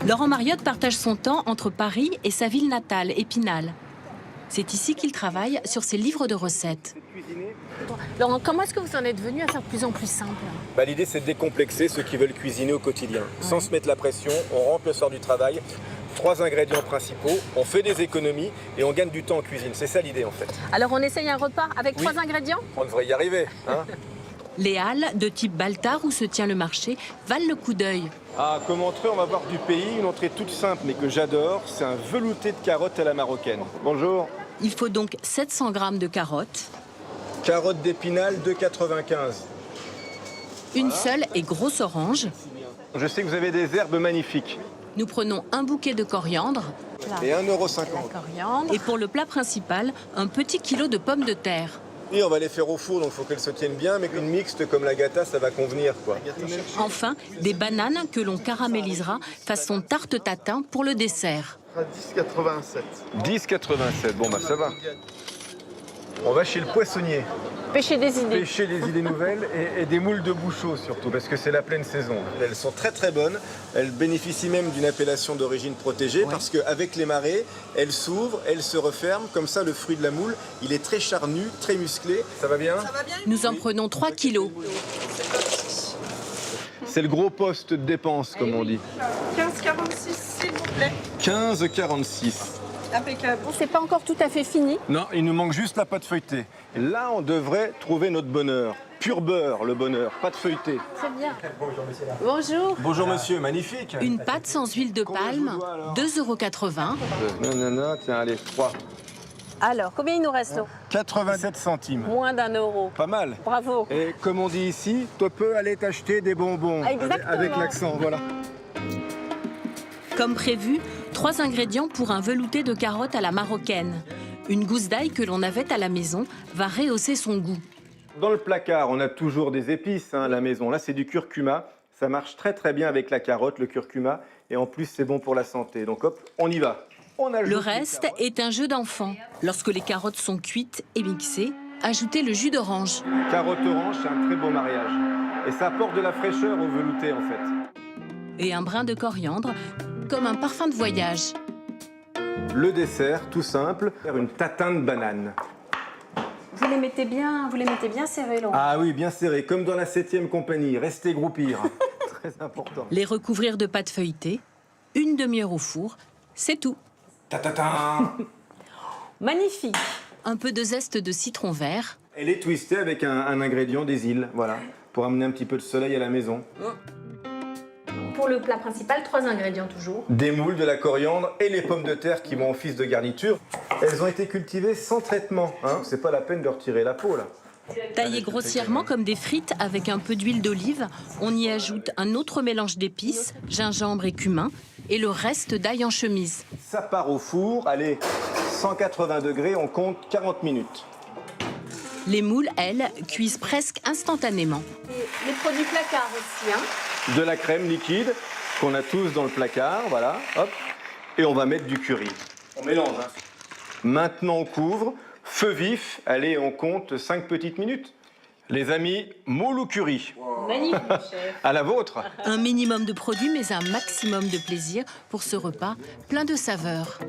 Laurent Mariotte partage son temps entre Paris et sa ville natale, Épinal. C'est ici qu'il travaille sur ses livres de recettes. Laurent, comment est-ce que vous en êtes venu à faire de plus en plus simple? L'idée, c'est de décomplexer ceux qui veulent cuisiner au quotidien. Sans se mettre la pression, on rentre le soir du travail, 3 ingrédients principaux, on fait des économies et on gagne du temps en cuisine. C'est ça l'idée en fait. Alors on essaye un repas avec 3 ingrédients? On devrait y arriver. Hein. Les halles, de type Baltard où se tient le marché, valent le coup d'œil. Ah, comme entrée, on va voir du pays, une entrée toute simple mais que j'adore, c'est un velouté de carottes à la marocaine. Bonjour. Il faut donc 700 grammes de carottes. Carottes d'Épinal, 2,95. Une seule et grosse orange. Je sais que vous avez des herbes magnifiques. Nous prenons un bouquet de coriandre. Et 1,50 €. Coriandre. Et pour le plat principal, un petit kilo de pommes de terre. Et on va les faire au four, donc il faut qu'elles se tiennent bien, mais une mixte comme la gâta, ça va convenir, quoi. Enfin, des bananes que l'on caramélisera façon tarte tatin pour le dessert. 10,87. 10,87, bon bah ça va. On va chez le poissonnier. Pêcher des idées. Pêcher des idées nouvelles et des moules de bouchot surtout, parce que c'est la pleine saison. Elles sont très très bonnes, elles bénéficient même d'une appellation d'origine protégée, parce qu'avec les marées, elles s'ouvrent, elles se referment, comme ça le fruit de la moule, il est très charnu, très musclé. Ça va bien? Nous en prenons 3 kilos. C'est le gros poste de dépense, comme on dit. 15,46 s'il vous plaît. 15,46. Impeccable. Bon, c'est pas encore tout à fait fini. Non, il nous manque juste la pâte feuilletée. Et là, on devrait trouver notre bonheur. Pur beurre, le bonheur, pâte feuilletée. Très bien. Bonjour. Bonjour monsieur, magnifique. Une pâte sans huile de palme, 2,80 €. Non, tiens, allez, 3. Alors, combien il nous reste, Laurent? 87 centimes. Moins d'1 €. Pas mal. Bravo. Et comme on dit ici, tu peux aller t'acheter des bonbons. Exactement. Avec l'accent, voilà. Comme prévu, 3 ingrédients pour un velouté de carottes à la marocaine. Une gousse d'ail que l'on avait à la maison va rehausser son goût. Dans le placard, on a toujours des épices à la maison. Là, c'est du curcuma. Ça marche très très bien avec la carotte, le curcuma. Et en plus, c'est bon pour la santé. Donc hop, on y va. On ajoute Le reste est un jeu d'enfant. Lorsque les carottes sont cuites et mixées, ajoutez le jus d'orange. Carotte orange, c'est un très beau mariage. Et ça apporte de la fraîcheur au velouté, en fait. Et un brin de coriandre, comme un parfum de voyage. Le dessert, tout simple, faire une tatin de banane. Vous les mettez bien serrés, Laurent. Ah oui, bien serré, comme dans la 7e compagnie. Restez groupir. Très important. Les recouvrir de pâte feuilletée, une demi-heure au four, c'est tout. Ta-ta-ta. Magnifique. Un peu de zeste de citron vert. Elle est twistée avec un ingrédient des îles, voilà, pour amener un petit peu de soleil à la maison. Pour le plat principal, 3 ingrédients toujours. Des moules, de la coriandre et les pommes de terre qui vont en office de garniture. Elles ont été cultivées sans traitement, hein. C'est pas la peine de retirer la peau, là. Taillées grossièrement comme des frites avec un peu d'huile d'olive, on y ajoute un autre mélange d'épices, gingembre et cumin, et le reste d'ail en chemise. Ça part au four, allez, 180 degrés, on compte 40 minutes. Les moules, elles, cuisent presque instantanément. Et les produits placards aussi, hein. De la crème liquide qu'on a tous dans le placard, voilà, hop. Et on va mettre du curry. On mélange, hein. Maintenant, on couvre. Feu vif, allez, on compte 5 petites minutes. Les amis, moule ou curry? Magnifique, chef. À la vôtre. Un minimum de produits, mais un maximum de plaisir pour ce repas plein de saveurs.